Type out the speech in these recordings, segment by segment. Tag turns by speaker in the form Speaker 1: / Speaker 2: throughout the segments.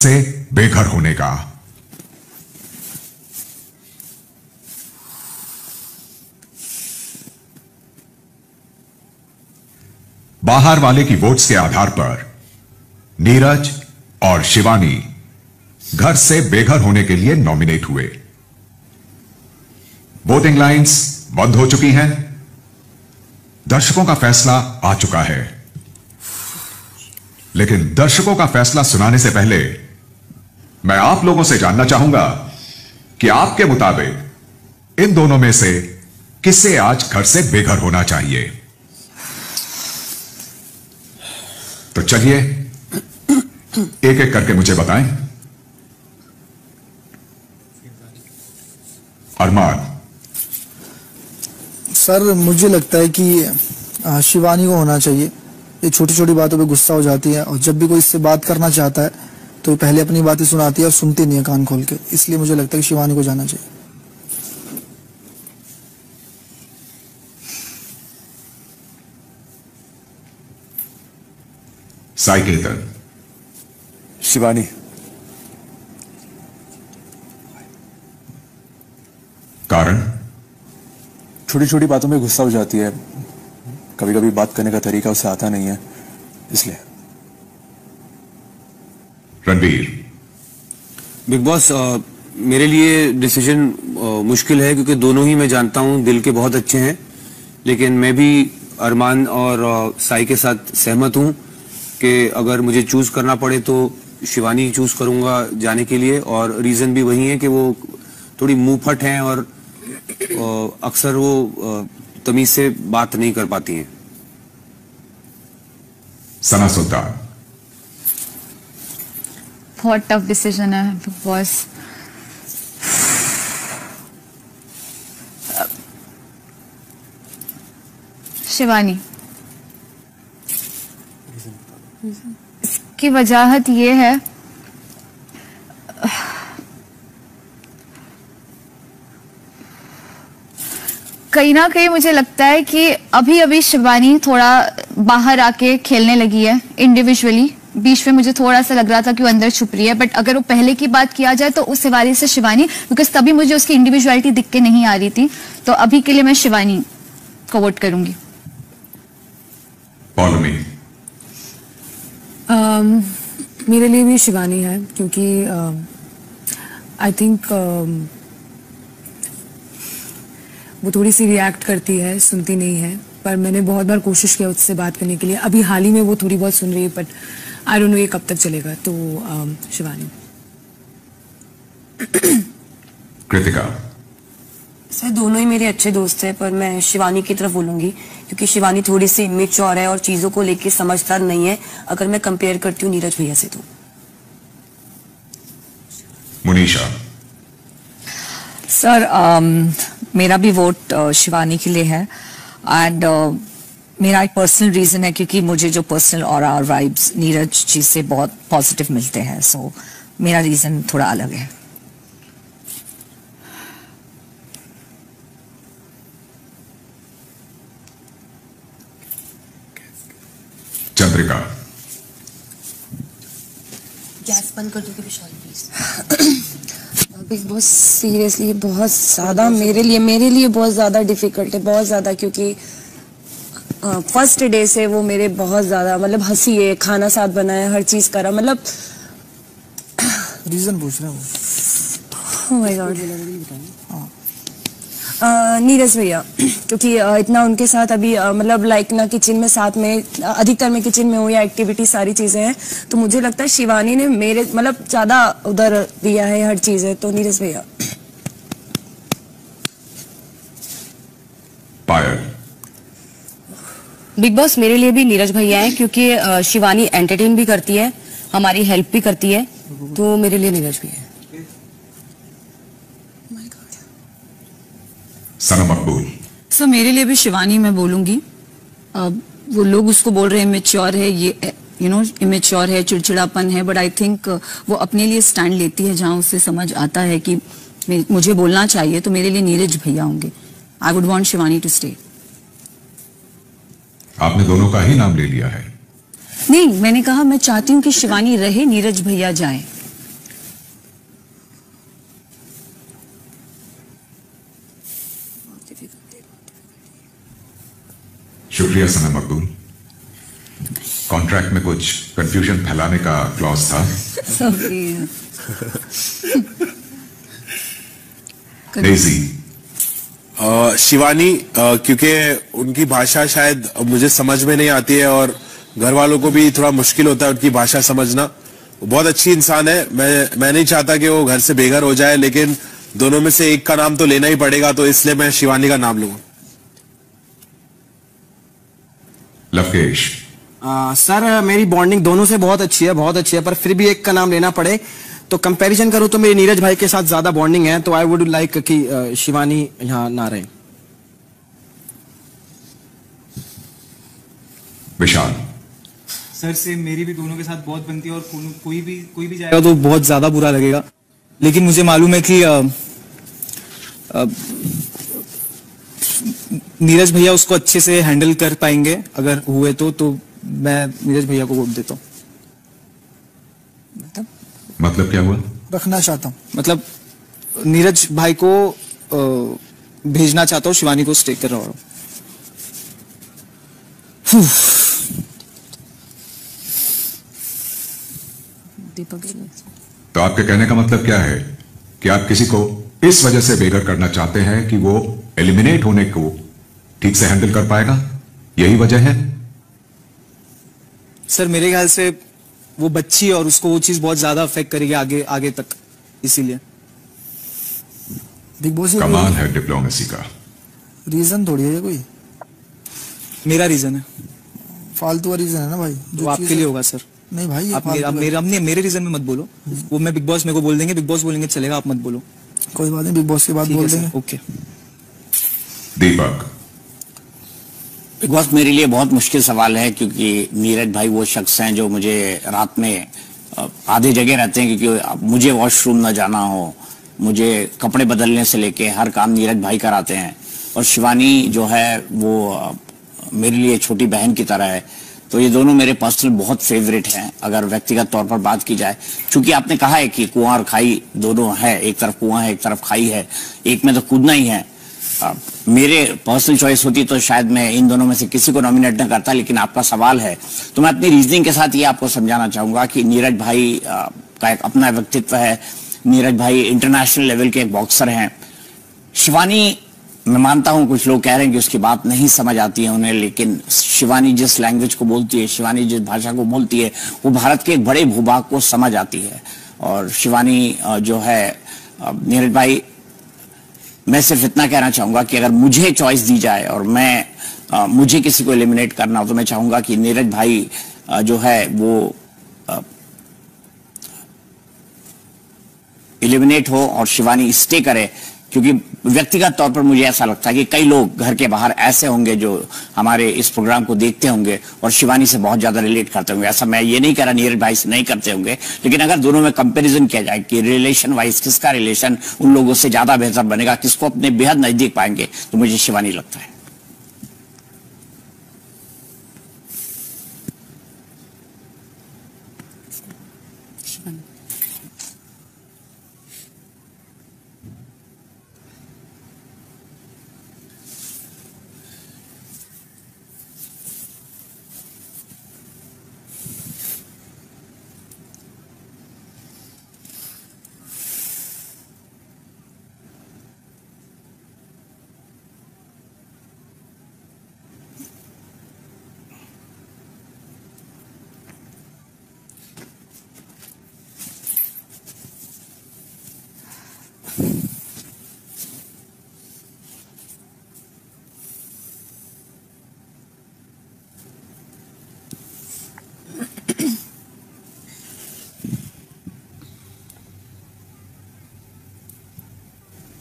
Speaker 1: से बेघर होने का। बाहर वाले की वोट्स के आधार पर नीरज और शिवानी घर से बेघर होने के लिए नॉमिनेट हुए। वोटिंग लाइंस बंद हो चुकी हैं। दर्शकों का फैसला आ चुका है, लेकिन दर्शकों का फैसला सुनाने से पहले मैं आप लोगों से जानना चाहूंगा कि आपके मुताबिक इन दोनों में से किसे आज घर से बेघर होना चाहिए। तो चलिए एक एक करके मुझे बताएं। अरमान।
Speaker 2: सर मुझे लगता है कि शिवानी को होना चाहिए। ये छोटी छोटी बातों पे गुस्सा हो जाती है और जब भी कोई इससे बात करना चाहता है तो ये पहले अपनी बातें सुनाती है और सुनती नहीं है कान खोल के। इसलिए मुझे लगता है कि शिवानी को जाना चाहिए।
Speaker 1: साई केतन।
Speaker 3: शिवानी।
Speaker 1: कारण?
Speaker 3: छोटी छोटी बातों में गुस्सा हो जाती है, कभी कभी बात करने का तरीका उसे आता नहीं है, इसलिए।
Speaker 1: रणवीर।
Speaker 4: बिग बॉस, मेरे लिए डिसीजन मुश्किल है क्योंकि दोनों ही मैं जानता हूं दिल के बहुत अच्छे हैं, लेकिन मैं भी अरमान और साई के साथ सहमत हूं कि अगर मुझे चूज करना पड़े तो शिवानी चूज करूंगा जाने के लिए। और रीजन भी वही है कि वो थोड़ी मुंहफट हैं और अक्सर वो तमीज से बात नहीं कर पाती हैं।
Speaker 1: सना सुल्तान।
Speaker 5: बहुत टफ डिसीजन है बिग बॉस। शिवानी। इसकी वजाहत ये है, कहीं ना कहीं मुझे लगता है कि अभी अभी शिवानी थोड़ा बाहर आके खेलने लगी है इंडिविजुअली। बीच में मुझे थोड़ा सा लग रहा था कि वो अंदर छुप रही है, बट अगर वो पहले की बात किया जाए तो उस हवाले से शिवानी, बिकॉज तभी मुझे उसकी इंडिविजुअलिटी दिख के नहीं आ रही थी। तो अभी के लिए मैं शिवानी को वोट करूंगी।
Speaker 6: मेरे लिए भी शिवानी है क्योंकि आई थिंक वो थोड़ी सी रिएक्ट करती है, सुनती नहीं है। पर मैंने बहुत बार कोशिश किया उससे बात करने के लिए। अभी हाल ही में वो थोड़ी बहुत सुन रही है, बट आई डोंट नो ये कब तक चलेगा। तो शिवानी।
Speaker 1: कृतिका।
Speaker 7: सर दोनों ही मेरे अच्छे दोस्त हैं, पर मैं शिवानी की तरफ बोलूंगी क्योंकि शिवानी थोड़ी सी इमेच्योर है और चीजों को लेके समझदार नहीं है, अगर मैं कंपेयर करती हूँ नीरज भैया से तो।
Speaker 1: मुनीषा।
Speaker 8: सर मेरा भी वोट शिवानी के लिए है। एंड मेरा एक पर्सनल रीजन है क्योंकि मुझे जो पर्सनल और वाइब्स नीरज जी से बहुत पॉजिटिव मिलते हैं। सो मेरा रीजन थोड़ा अलग है।
Speaker 1: चंद्रिका।
Speaker 7: गैस बंद कर दोगे विशाल प्लीज।
Speaker 9: बिग बॉस सीरियसली बहुत ज्यादा मेरे लिए बहुत ज्यादा डिफिकल्ट है, बहुत ज्यादा, क्योंकि फर्स्ट डे से वो मेरे बहुत ज्यादा मतलब हंसी है, खाना साथ बनाया, हर चीज करा, मतलब
Speaker 2: रीजन पूछ रहे हैं
Speaker 9: वो। Oh my God. नीरज भैया, क्योंकि इतना उनके साथ अभी मतलब लाइक ना किचन में साथ में अधिकतर मैं किचन में हूँ या एक्टिविटी सारी चीजें हैं, तो मुझे लगता है शिवानी ने मेरे मतलब ज्यादा उधर दिया है हर चीज है। तो नीरज भैया।
Speaker 1: पायल।
Speaker 10: बिग बॉस मेरे लिए भी नीरज भैया है क्योंकि शिवानी एंटरटेन भी करती है, हमारी हेल्प भी करती है, तो मेरे लिए नीरज भैया है।
Speaker 1: सना मकबूल।
Speaker 8: सर मेरे लिए भी शिवानी मैं बोलूंगी। वो लोग उसको बोल रहे हैं इमेच्योर है, ये इमेच्योर है, चिड़चिड़ापन है, बट आई थिंक वो अपने लिए स्टैंड लेती है जहां उसे समझ आता है कि मुझे बोलना चाहिए। तो मेरे लिए नीरज भैया होंगे। I would want Shivani to stay.
Speaker 1: आपने दोनों का ही नाम ले लिया है।
Speaker 8: नहीं, मैंने कहा मैं चाहती हूँ कि शिवानी रहे, नीरज भैया जाए।
Speaker 1: शुक्रिया सनम मकबूल। कॉन्ट्रैक्ट में कुछ कंफ्यूजन फैलाने का क्लॉज था। डेजी।
Speaker 11: शिवानी, क्योंकि उनकी भाषा शायद मुझे समझ में नहीं आती है और घर वालों को भी थोड़ा मुश्किल होता है उनकी भाषा समझना। वो बहुत अच्छी इंसान है, मैं नहीं चाहता कि वो घर से बेघर हो जाए, लेकिन दोनों में से एक का नाम तो लेना ही पड़ेगा, तो इसलिए मैं शिवानी का नाम लूंगा।
Speaker 1: लवकेश।
Speaker 12: सर मेरी बॉन्डिंग दोनों से बहुत अच्छी है, पर फिर भी एक का नाम लेना पड़े तो कंपैरिजन करूं तो मेरे नीरज भाई के साथ ज्यादा बॉन्डिंग है, तो आई वुड लाइक कि शिवानी यहां ना रहे।
Speaker 1: विशाल।
Speaker 13: सर से मेरी भी दोनों के साथ बहुत बनती है और कोई भी जाएगा तो बहुत ज्यादा बुरा लगेगा, लेकिन मुझे मालूम है कि नीरज भैया उसको अच्छे से हैंडल कर पाएंगे। अगर हुए तो मैं नीरज भैया को वोट देता हूँ।
Speaker 1: मतलब क्या हुआ?
Speaker 2: रखना चाहता हूँ,
Speaker 13: मतलब नीरज भाई को भेजना चाहता हूँ, शिवानी को स्टे कर रहा हूँ।
Speaker 1: तो आपके कहने का मतलब क्या है कि आप किसी को इस वजह से बेघर करना चाहते हैं कि वो एलिमिनेट होने को ठीक से हैंडल कर पाएगा, यही वजह है?
Speaker 13: सर मेरे ख्याल से वो बच्ची है और उसको वो चीज बहुत ज्यादा अफेक्ट करेगी आगे तक, इसीलिए।
Speaker 2: बिग बॉस
Speaker 1: कमाल है डिप्लोमेसी का।
Speaker 2: रीजन थोड़ी है ये कोई,
Speaker 13: मेरा रीजन है,
Speaker 2: फालतू रीजन है ना भाई।
Speaker 13: जो आपके लिए होगा सर।
Speaker 2: नहीं भाई,
Speaker 13: आप मेरे रीजन में मत बोलो, वो मैं बिग बॉस मेरे को बोल देंगे, बिग बॉस बोलेंगे चलेगा, आप मत बोलो।
Speaker 2: कोई बात नहीं, बिग बॉस की बात बोल देंगे।
Speaker 13: ओके।
Speaker 1: दीपक।
Speaker 14: बिग बॉस मेरे लिए बहुत मुश्किल सवाल है, क्योंकि नीरज भाई वो शख्स हैं जो मुझे रात में आधे जगह रहते हैं, क्योंकि मुझे वॉशरूम न जाना हो, मुझे कपड़े बदलने से लेके हर काम नीरज भाई कराते हैं। और शिवानी जो है वो मेरे लिए छोटी बहन की तरह है, तो ये दोनों मेरे पर्सनल बहुत फेवरेट हैं अगर व्यक्तिगत तौर पर बात की जाए। क्योंकि आपने कहा है कि कुआं और खाई दोनों है, एक तरफ कुआं है एक तरफ खाई है, एक में तो कूदना ही है। मेरे पर्सनल चॉइस होती तो शायद मैं इन दोनों में से किसी को नॉमिनेट न करता, लेकिन आपका सवाल है तो मैं अपनी रीजनिंग के साथ ये आपको समझाना चाहूंगा कि नीरज भाई का एक अपना व्यक्तित्व है। नीरज भाई इंटरनेशनल लेवल के एक बॉक्सर हैं। शिवानी, मैं मानता हूं कुछ लोग कह रहे हैं कि उसकी बात नहीं समझ आती है उन्हें, लेकिन शिवानी जिस लैंग्वेज को बोलती है, शिवानी जिस भाषा को बोलती है, वो भारत के एक बड़े भूभाग को समझ आती है। और शिवानी जो है, नीरज भाई, मैं सिर्फ इतना कहना चाहूंगा कि अगर मुझे चॉइस दी जाए और मुझे किसी को एलिमिनेट करना हो, तो मैं चाहूंगा कि नीरज भाई जो है वो एलिमिनेट हो और शिवानी स्टे करे। क्योंकि व्यक्तिगत तौर पर मुझे ऐसा लगता है कि कई लोग घर के बाहर ऐसे होंगे जो हमारे इस प्रोग्राम को देखते होंगे और शिवानी से बहुत ज्यादा रिलेट करते होंगे। ऐसा मैं ये नहीं कह रहा नीरज भाई से नहीं करते होंगे, लेकिन अगर दोनों में कंपैरिजन किया जाए कि रिलेशन वाइज किसका रिलेशन उन लोगों से ज्यादा बेहतर बनेगा, किसको अपने बेहद नजदीक पाएंगे, तो मुझे शिवानी लगता है।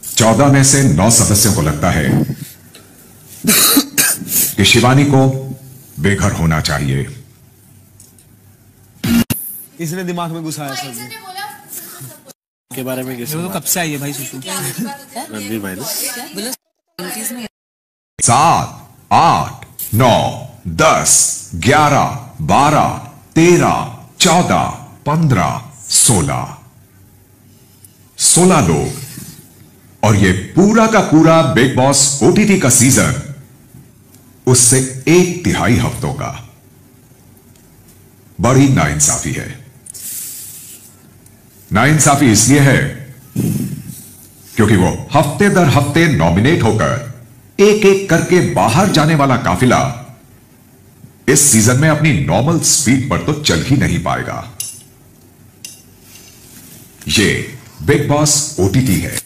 Speaker 1: चौदह में से 9 सदस्यों को लगता है कि शिवानी को बेघर होना चाहिए।
Speaker 13: इसने दिमाग में घुसाया सर
Speaker 11: के बारे में
Speaker 13: वो तो कब से आई है भाई सुशु।
Speaker 11: रणवीर भाई ने
Speaker 1: 7, 8, 9, 10, 11, 12, 13, 14, 15, 16 लोग, और ये पूरा का पूरा बिग बॉस OTT का सीजन उससे 1/3 हफ्तों का। बड़ी नाइंसाफी है। नाइंसाफी इसलिए है क्योंकि वो हफ्ते दर हफ्ते नॉमिनेट होकर एक एक करके बाहर जाने वाला काफिला इस सीजन में अपनी नॉर्मल स्पीड पर तो चल ही नहीं पाएगा। ये बिग बॉस OTT है।